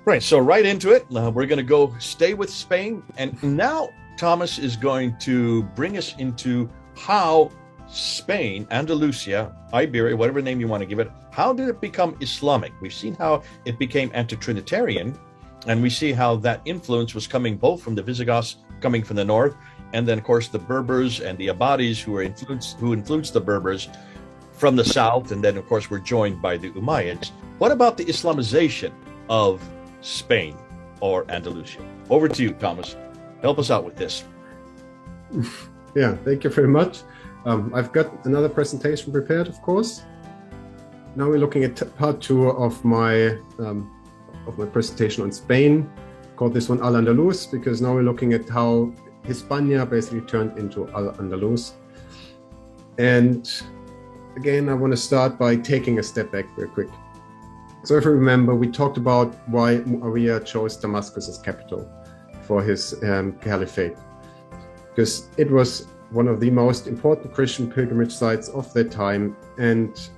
Right, so right into it. We're going to go stay with Spain. And now Thomas is going to bring us into how Spain, Andalusia, Iberia, whatever name you want to give it, how did it become Islamic? We've seen how it became anti-Trinitarian, and we see how that influence was coming both from the Visigoths coming from the north, and then, of course, the Berbers and the Abadis who influenced the Berbers from the south, and then, of course, we're joined by the Umayyads. What about the Islamization of Spain or Andalusia? Over to you, Thomas. Help us out with this. Yeah, thank you very much. I've got another presentation prepared, of course. Now we're looking at part 2 of my presentation on Spain. Called this one Al-Andalus, because now we're looking at how Hispania basically turned into Al-Andalus. And again, I want to start by taking a step back real quick. So if you remember, we talked about why Muawiyah chose Damascus as capital for his caliphate, because it was one of the most important Christian pilgrimage sites of their time, and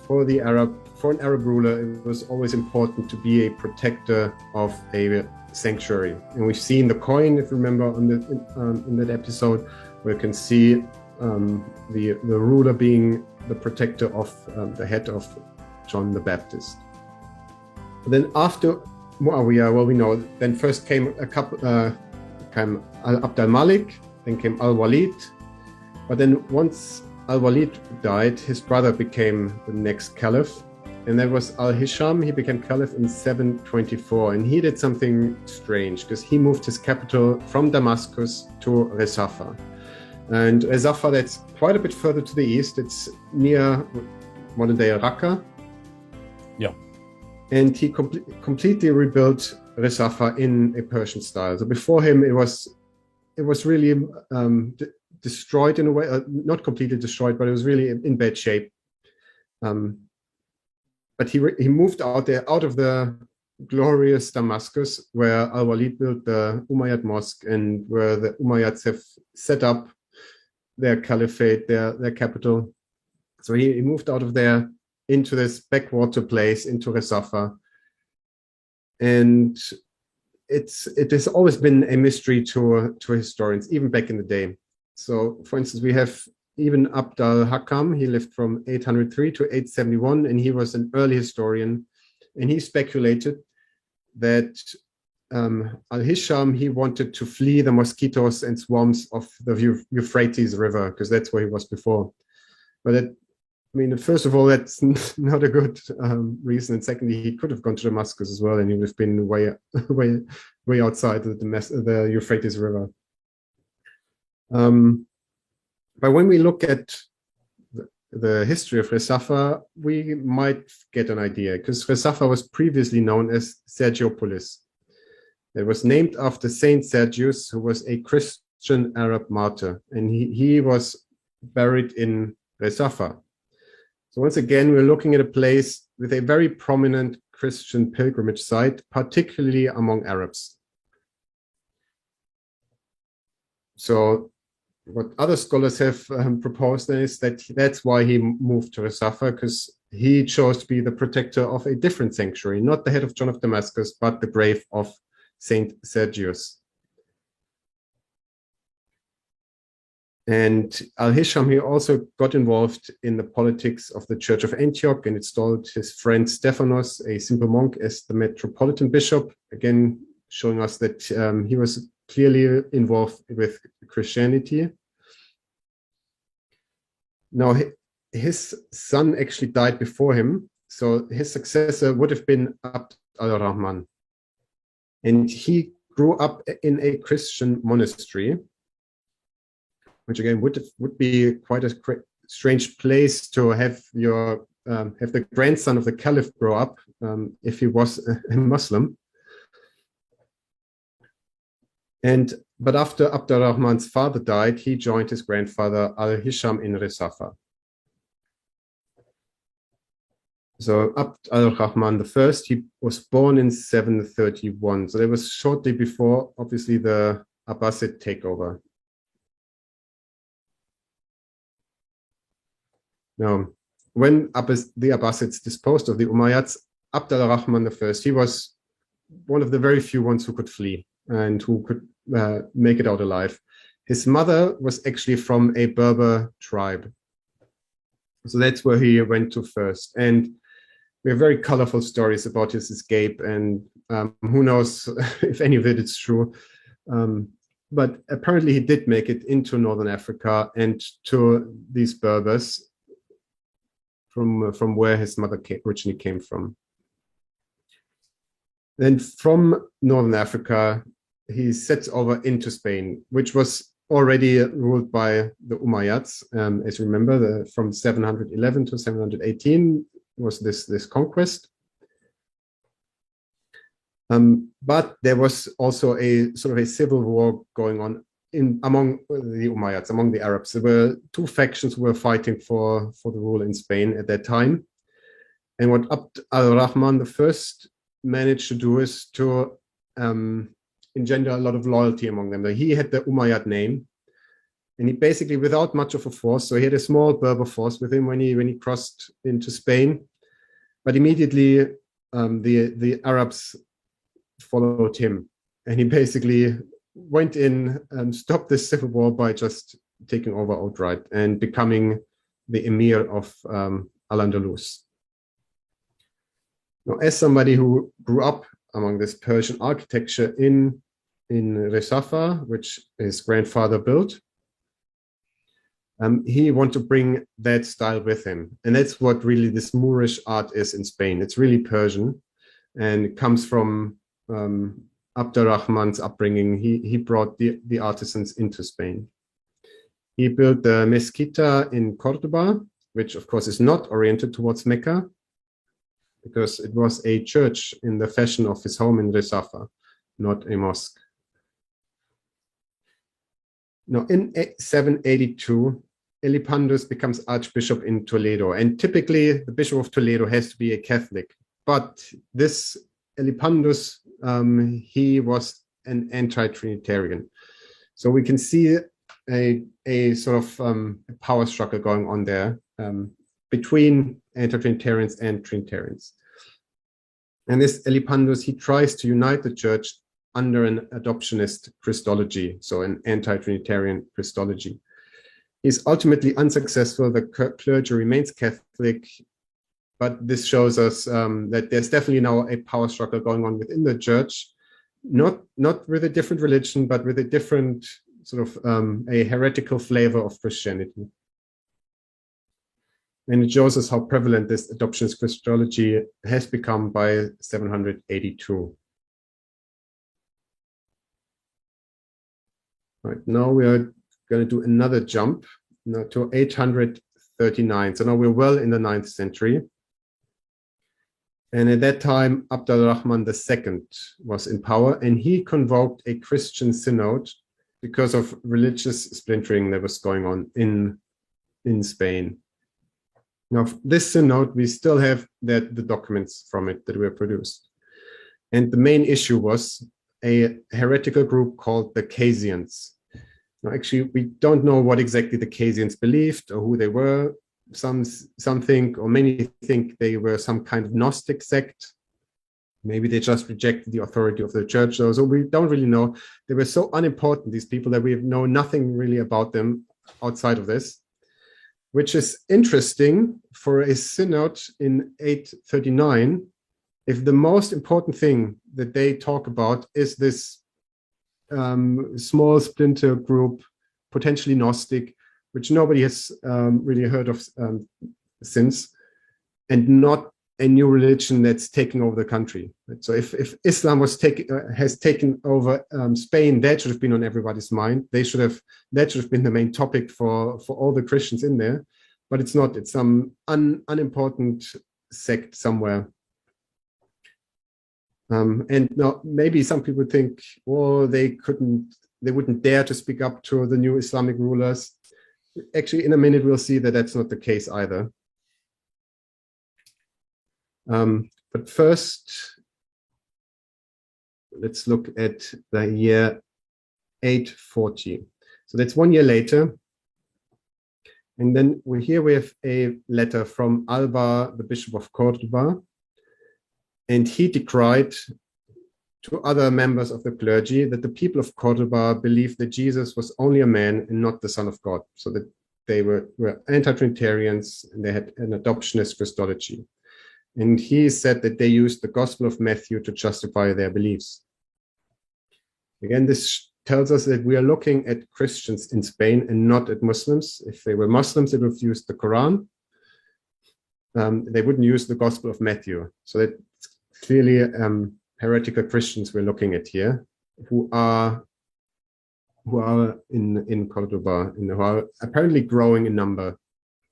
for an Arab ruler, it was always important to be a protector of a sanctuary. And we've seen the coin, if you remember, in that episode, where you can see the ruler being the protector of the head of John the Baptist. Then after Muawiyah, well, we know, then first came Abd al-Malik, then came al-Walid. But then once al-Walid died, his brother became the next caliph. And that was al-Hisham. He became caliph in 724. And he did something strange, because he moved his capital from Damascus to Resafa. And Resafa, that's quite a bit further to the east. It's near modern-day Raqqa. Yeah. And he completely rebuilt Resafa in a Persian style. So before him, it was really destroyed in a way, not completely destroyed, but it was really in bad shape. But he moved out there, out of the glorious Damascus, where al-Walid built the Umayyad mosque, and where the Umayyads have set up their caliphate, their capital. So he moved out of there into this backwater place, into Resafa. And it has always been a mystery to historians, even back in the day. So, for instance, we have even Abd al-Hakam. He lived from 803 to 871, and he was an early historian. And he speculated that al-Hisham, he wanted to flee the mosquitoes and swarms of the Euphrates River, because that's where he was before. But first of all, that's not a good reason. And secondly, he could have gone to Damascus as well, and he would have been way outside the Euphrates River. But when we look at the history of Resafa, we might get an idea, because Resafa was previously known as Sergiopolis. It was named after Saint Sergius, who was a Christian Arab martyr, and he was buried in Resafa. So once again, we're looking at a place with a very prominent Christian pilgrimage site, particularly among Arabs. So what other scholars have proposed is that that's why he moved to Resafa, because he chose to be the protector of a different sanctuary, not the head of John of Damascus, but the grave of Saint Sergius. And al-Hisham, he also got involved in the politics of the Church of Antioch and installed his friend Stephanos, a simple monk, as the metropolitan bishop, again showing us that he was clearly involved with Christianity. Now, his son actually died before him, so his successor would have been Abd al-Rahman. And he grew up in a Christian monastery, which again would be quite a strange place to have the grandson of the caliph grow up, if he was a Muslim. But after Abd al-Rahman's father died, he joined his grandfather al-Hisham in Resafa. So Abd al-Rahman I, he was born in 731. So that was shortly before, obviously, the Abbasid takeover. Now, when the Abbasids disposed of the Umayyads, Abd al-Rahman I, he was one of the very few ones who could flee and who could make it out alive. His mother was actually from a Berber tribe. So that's where he went to first. And we have very colorful stories about his escape, and who knows if any of it is true. But apparently he did make it into Northern Africa and to these Berbers from where his mother originally came from. Then from Northern Africa, he sets over into Spain, which was already ruled by the Umayyads. As you remember, from 711 to 718 was this conquest. But there was also a sort of a civil war going on among the Umayyads, among the Arabs. There were two factions who were fighting for the rule in Spain at that time. And what Abd al-Rahman I managed to do is to engender a lot of loyalty among them. He had the Umayyad name, and he basically, without much of a force, so he had a small Berber force with him when he crossed into Spain, but immediately the Arabs followed him, and he basically went in and stopped this civil war by just taking over outright and becoming the emir of Al-Andalus. Now, as somebody who grew up among this Persian architecture in Resafa, which his grandfather built, he wanted to bring that style with him. And that's what really this Moorish art is in Spain. It's really Persian, and it comes from Abd al-Rahman's upbringing. He brought the artisans into Spain. He built the Mezquita in Cordoba, which of course is not oriented towards Mecca, because it was a church in the fashion of his home in Resafa, not a mosque. Now, in 782, Elipandus becomes Archbishop in Toledo, and typically the Bishop of Toledo has to be a Catholic. But this Elipandus, he was an anti-Trinitarian. So we can see a sort of power struggle going on there between anti-Trinitarians and Trinitarians. And this Elipandus, he tries to unite the church under an adoptionist Christology, so an anti-Trinitarian Christology. He's ultimately unsuccessful. The clergy remains Catholic, but this shows us that there's definitely now a power struggle going on within the church, not with a different religion, but with a different sort of a heretical flavor of Christianity. And it shows us how prevalent this adoptionist Christology has become by 782. Right, now we are going to do another jump now to 839. So now we're well in the 9th century. And at that time, Abd al-Rahman II was in power, and he convoked a Christian synod because of religious splintering that was going on in Spain. Now, this synod, we still have the documents from it that were produced. And the main issue was a heretical group called the Casians. Now, actually, we don't know what exactly the Casians believed or who they were. Some think, or many think, they were some kind of Gnostic sect. Maybe they just rejected the authority of the church. So we don't really know. They were so unimportant, these people, that we know nothing really about them outside of this, which is interesting for a synod in 839, if the most important thing that they talk about is this small splinter group, potentially Gnostic, which nobody has really heard of since, and not a new religion that's taking over the country. So if Islam has taken over Spain, that should have been on everybody's mind. That should have been the main topic for all the Christians in there, but it's not. It's some unimportant sect somewhere. And now maybe some people think, well, they wouldn't dare to speak up to the new Islamic rulers. Actually, in a minute, we'll see that that's not the case either. But first, let's look at the year 840. So that's 1 year later. And then here we have a letter from Alba, the Bishop of Cordoba. And he decried to other members of the clergy that the people of Cordoba believed that Jesus was only a man and not the Son of God, so that they were anti-Trinitarians and they had an adoptionist Christology. And he said that they used the Gospel of Matthew to justify their beliefs. Again, this tells us that we are looking at Christians in Spain and not at Muslims. If they were Muslims, they would have used the Quran. They wouldn't use the Gospel of Matthew. So that clearly heretical Christians we're looking at here, who are in Cordoba and who are apparently growing in number.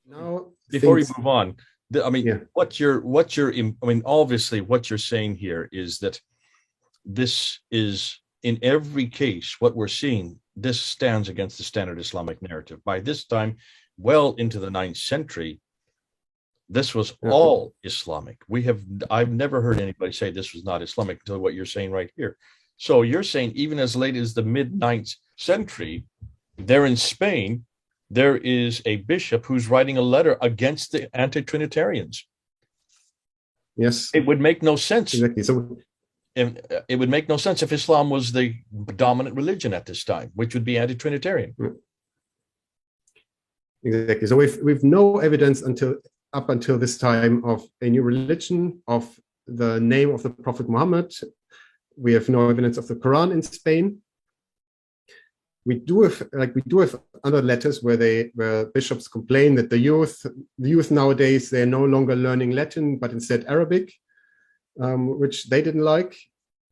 Now, before we move on, obviously what you're saying here is that this is, in every case, what we're seeing, this stands against the standard Islamic narrative. By this time, well into the 9th century, this was all Islamic. I've never heard anybody say this was not Islamic until what you're saying right here. So you're saying even as late as the mid-9th century, there in Spain, there is a bishop who's writing a letter against the anti-Trinitarians. Yes. It would make no sense. Exactly. So it would make no sense if Islam was the dominant religion at this time, which would be anti-Trinitarian. Exactly. So we've no evidence up until this time of a new religion, of the name of the Prophet Muhammad. We have no evidence of the Quran in Spain. We do have other letters where bishops complain that the youth nowadays, they're no longer learning Latin, but instead Arabic, which they didn't like.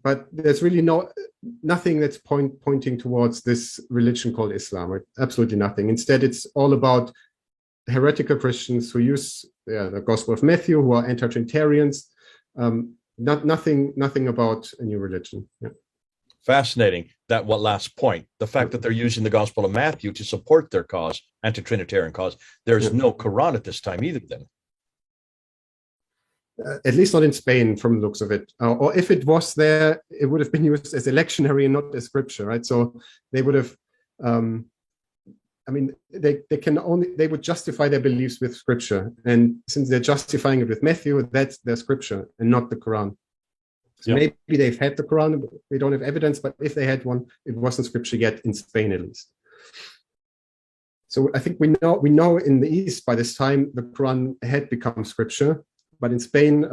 But there's really nothing that's pointing towards this religion called Islam, right? Absolutely nothing. Instead, it's all about heretical Christians who use the Gospel of Matthew, who are anti-Trinitarians. Nothing about a new religion. Yeah. Fascinating. That last point, the fact that they're using the Gospel of Matthew to support their cause, anti-Trinitarian cause. There's no Quran at this time either then. At least not in Spain, from the looks of it. Or if it was there, it would have been used as a lectionary and not as scripture, right? So they would have, they would justify their beliefs with scripture. And since they're justifying it with Matthew, that's their scripture and not the Quran. So maybe they've had the Quran, they don't have evidence, but if they had one, it wasn't scripture yet, in Spain at least. So I think we know in the East by this time, the Quran had become scripture. But in Spain,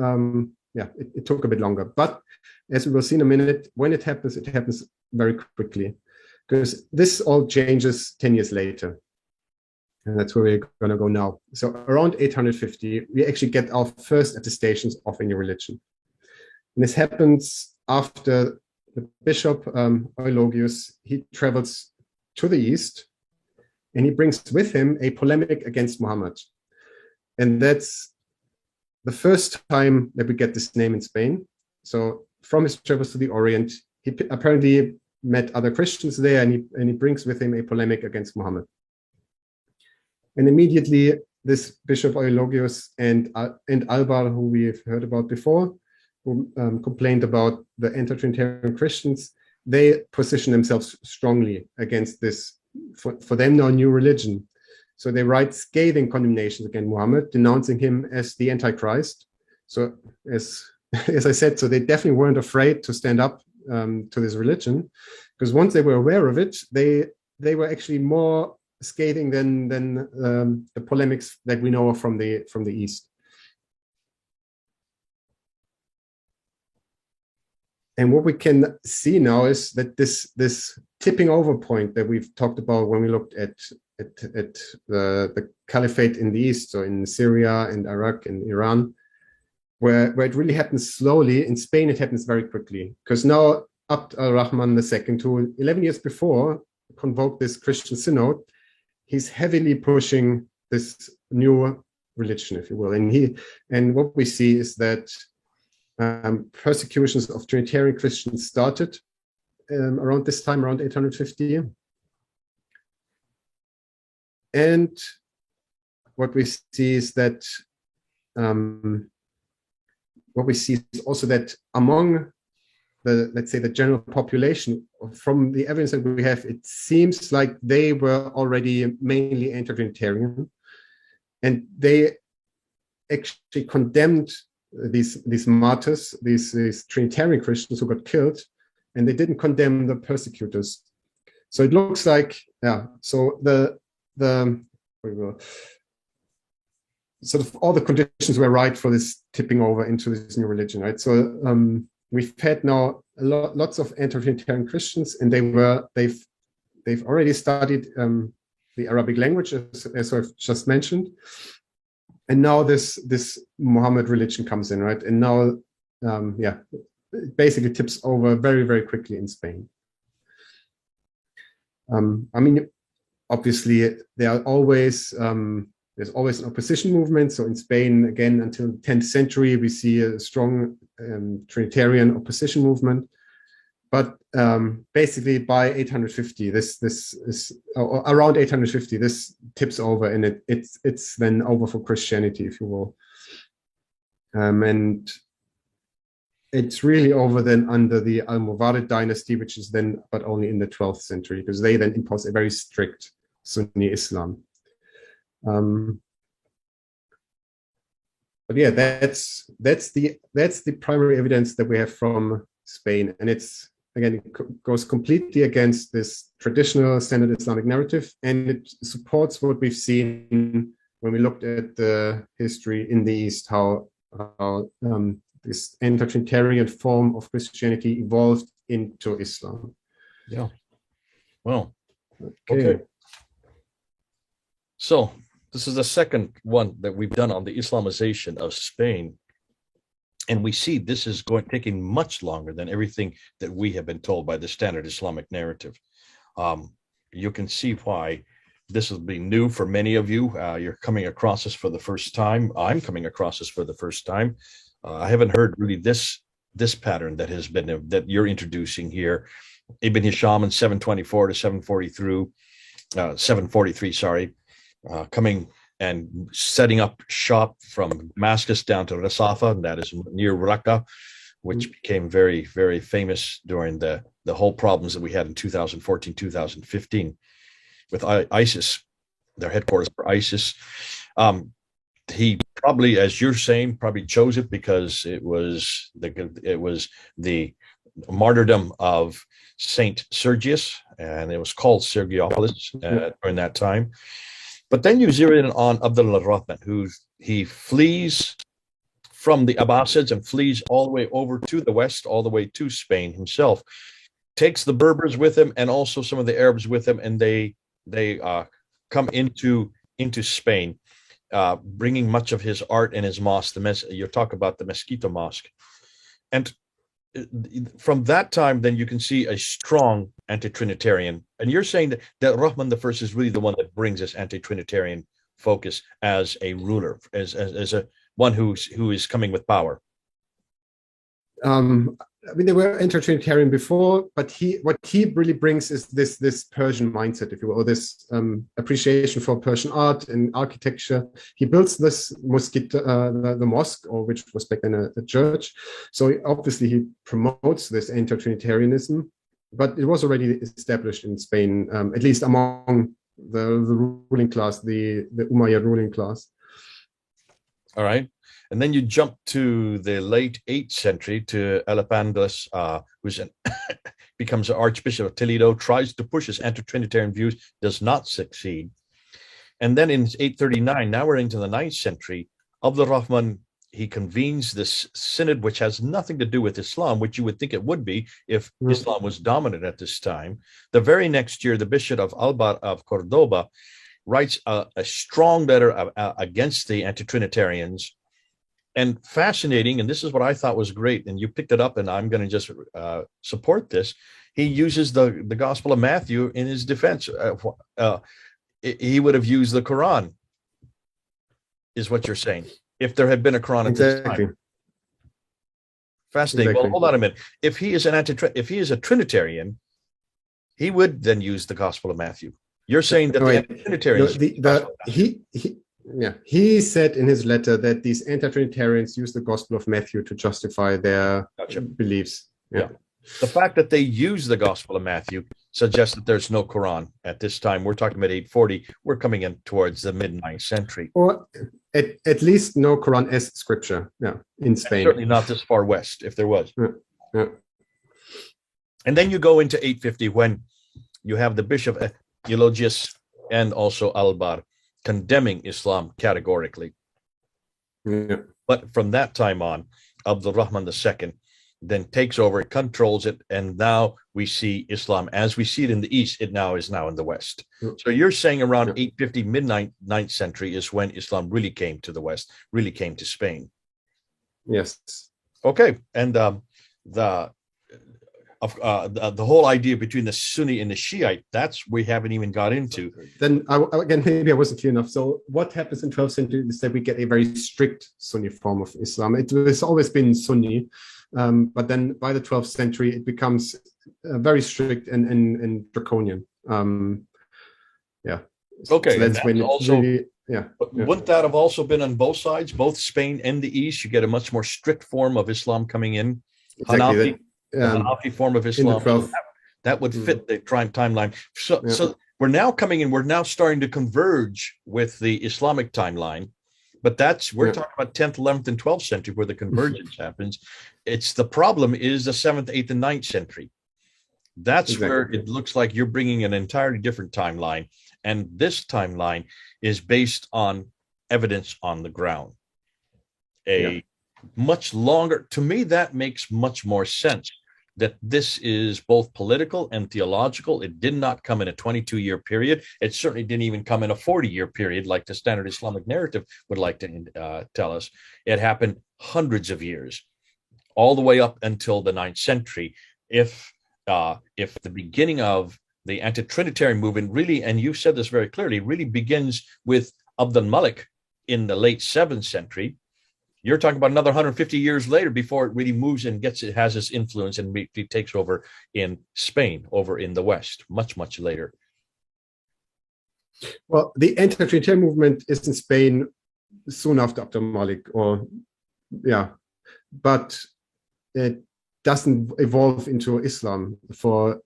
it took a bit longer. But as we will see in a minute, when it happens very quickly, because this all changes 10 years later. And that's where we're going to go now. So around 850, we actually get our first attestations of a new religion. And this happens after the bishop, Eulogius, he travels to the East, and he brings with him a polemic against Muhammad. And that's the first time that we get this name in Spain. So from his travels to the Orient, he apparently met other Christians there, and he brings with him a polemic against Muhammad. And immediately, this Bishop Eulogius and Albar, who we've heard about before, who complained about the anti-Trinitarian Christians, they position themselves strongly against this, for them now, new religion. So they write scathing condemnations against Muhammad, denouncing him as the Antichrist. So as I said, so they definitely weren't afraid to stand up to this religion, because once they were aware of it, they were actually more scathing than the polemics that we know of from the East. And what we can see now is that this tipping over point that we've talked about when we looked at the caliphate in the East, so in Syria and Iraq and Iran, where it really happens slowly. In Spain, it happens very quickly, because now Abd al-Rahman II, who 11 years before convoked this Christian synod, he's heavily pushing this new religion, if you will. And what we see is that persecutions of Trinitarian Christians started around this time, around 850. And what we see is that also that among the, let's say, the general population, from the evidence that we have, it seems like they were already mainly anti-Trinitarian, and they actually condemned these martyrs, these Trinitarian Christians who got killed, and they didn't condemn the persecutors. So it looks like, yeah, so the sort of all the conditions were right for this tipping over into this new religion, right? So we've had now lots of anti-Trinitarian Christians, and they've already studied the Arabic language, as I've just mentioned, and now this Muhammad religion comes in, right? And now, yeah, it basically tips over very, very quickly in Spain. I mean, obviously, there are always there's always an opposition movement. So in Spain, again, until the 10th century, we see a strong Trinitarian opposition movement. But basically, by 850, this is around 850, this tips over, and it's then over for Christianity, if you will, and it's really over then under the Almoravid dynasty, which is then, but only in the 12th century, because they then impose a very strict Sunni Islam. But yeah, that's the primary evidence that we have from Spain, and it's, again, it goes completely against this traditional standard Islamic narrative, and it supports what we've seen when we looked at the history in the East, how this anti-Trinitarian form of Christianity evolved into Islam. Yeah. Well, okay. So this is the second one that we've done on the Islamization of Spain. And we see this is taking much longer than everything that we have been told by the standard Islamic narrative. You can see why this will be new for many of you. You're coming across this for the first time. I'm coming across this for the first time. I haven't heard really this pattern that has been that you're introducing here. Ibn Hisham in 724 to 743, sorry, coming and setting up shop from Damascus down to Rasafa, and that is near Raqqa, which became very, very famous during the whole problems that we had in 2014, 2015 with ISIS, their headquarters for ISIS. He probably, as you're saying, probably chose it because it was the martyrdom of Saint Sergius, and it was called Sergiopolis during that time. But then you zero in on Abdullah Rahman, he flees from the Abbasids and flees all the way over to the west, all the way to Spain himself, takes the Berbers with him and also some of the Arabs with him, and they come into Spain, bringing much of his art and his mosque. You talk about the Mezquita Mosque, and from that time, then you can see a strong anti-Trinitarian. And you're saying that Rahman I is really the one that brings this anti-Trinitarian focus as a ruler, as a one who is coming with power. I mean, they were anti-Trinitarian before, but what he really brings is this Persian mindset, if you will, or this appreciation for Persian art and architecture. He builds this mosque, the mosque, or which was back then a church. So obviously he promotes this anti-Trinitarianism, but it was already established in Spain, at least among the ruling class, the Umayyad ruling class. All right. And then you jump to the late 8th century to Elipandus, who becomes Archbishop of Toledo, tries to push his anti-Trinitarian views, does not succeed. And then in 839, now we're into the 9th century, Abdul Rahman, he convenes this synod, which has nothing to do with Islam, which you would think it would be if Islam was dominant at this time. The very next year, the Bishop of Albar of Cordoba writes a strong letter against the anti-Trinitarians. And fascinating, and this is what I thought was great, and you picked it up, and I'm going to just support this. He uses the Gospel of Matthew in his defense. He would have used the Qur'an, is what you're saying, if there had been a Qur'an at this time. Fascinating. Well, hold on a minute. If he is a Trinitarian, he would then use the Gospel of Matthew. You're saying that the Trinitarians. He said in his letter that these anti-Trinitarians use the Gospel of Matthew to justify their beliefs. Yeah. The fact that they use the Gospel of Matthew suggests that there's no Quran at this time. We're talking about 840. We're coming in towards the mid-9th century. Or at least no Quran as scripture, in Spain. And certainly not this far west, if there was. Yeah. And then you go into 850 when you have the Bishop Eulogius and also Albar condemning Islam categorically. Yeah. But from that time on, Abdul Rahman II then takes over, controls it, and now we see Islam as we see it in the East. It now is in the West. So you're saying around 850, mid-9th century is when Islam really came to the West, really came to Spain. Yes. Okay, and the whole idea between the Sunni and the Shiite, that's we haven't even got into. Then again, maybe I wasn't clear enough. So what happens in 12th century is that we get a very strict Sunni form of Islam. It has always been Sunni, but then by the 12th century, it becomes very strict and draconian. Yeah. Okay. So that's when also, really, wouldn't that have also been on both sides, both Spain and the East? You get a much more strict form of Islam coming in. Exactly. The Hanafi form of Islam. So that would fit the timeline. So we're now coming in, we're now starting to converge with the Islamic timeline, but we're talking about 10th, 11th, and 12th century where the convergence happens. It's the problem is the 7th, 8th, and 9th century. That's where it looks like you're bringing an entirely different timeline. And this timeline is based on evidence on the ground. Much longer, to me, that makes much more sense, that this is both political and theological. It did not come in a 22-year period. It certainly didn't even come in a 40-year period like the Standard Islamic Narrative would like to tell us. It happened hundreds of years, all the way up until the 9th century. If the beginning of the anti-Trinitarian movement really, and you said this very clearly, really begins with Abd al-Malik in the late 7th century, you're talking about another 150 years later before it really moves and has its influence and it takes over in Spain, over in the West, much, much later. Well, the anti-Trinitarian movement is in Spain soon after Abd al-Malik, but it doesn't evolve into Islam for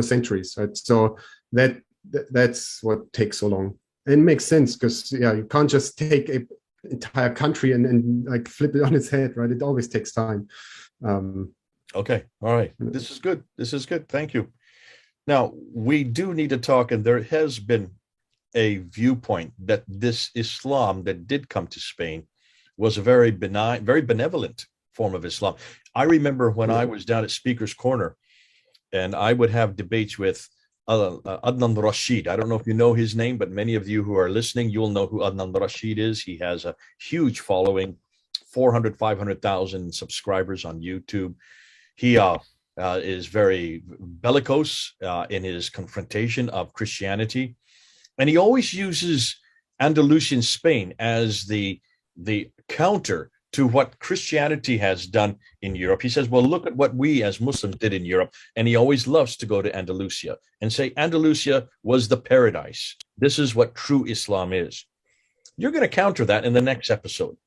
centuries, right? So that's what takes so long. And it makes sense because you can't just take a entire country and like flip it on its head, right? It always takes time. Okay, all right. This is good. Thank you. Now we do need to talk, and there has been a viewpoint that this Islam that did come to Spain was a very benign, very benevolent form of Islam. I remember when I was down at Speaker's Corner, and I would have debates with Adnan Rashid. I don't know if you know his name, but many of you who are listening, you'll know who Adnan Rashid is. He has a huge following, 400, 500,000 subscribers on YouTube. He is very bellicose in his confrontation of Christianity. And he always uses Andalusian Spain as the counter to what Christianity has done in Europe. He says, well, look at what we as Muslims did in Europe. And he always loves to go to Andalusia and say, Andalusia was the paradise. This is what true Islam is. You're going to counter that in the next episode.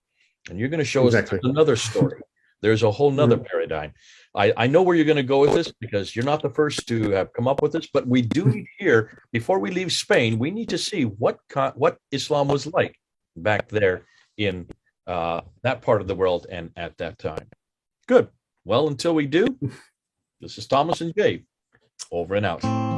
And you're going to show us another story. There's a whole nother paradigm. I know where you're going to go with this because you're not the first to have come up with this, but we do need here, before we leave Spain, we need to see what Islam was like back there in that part of the world and at that time. Good. Well, until we do, this is Thomas and Jay, over and out.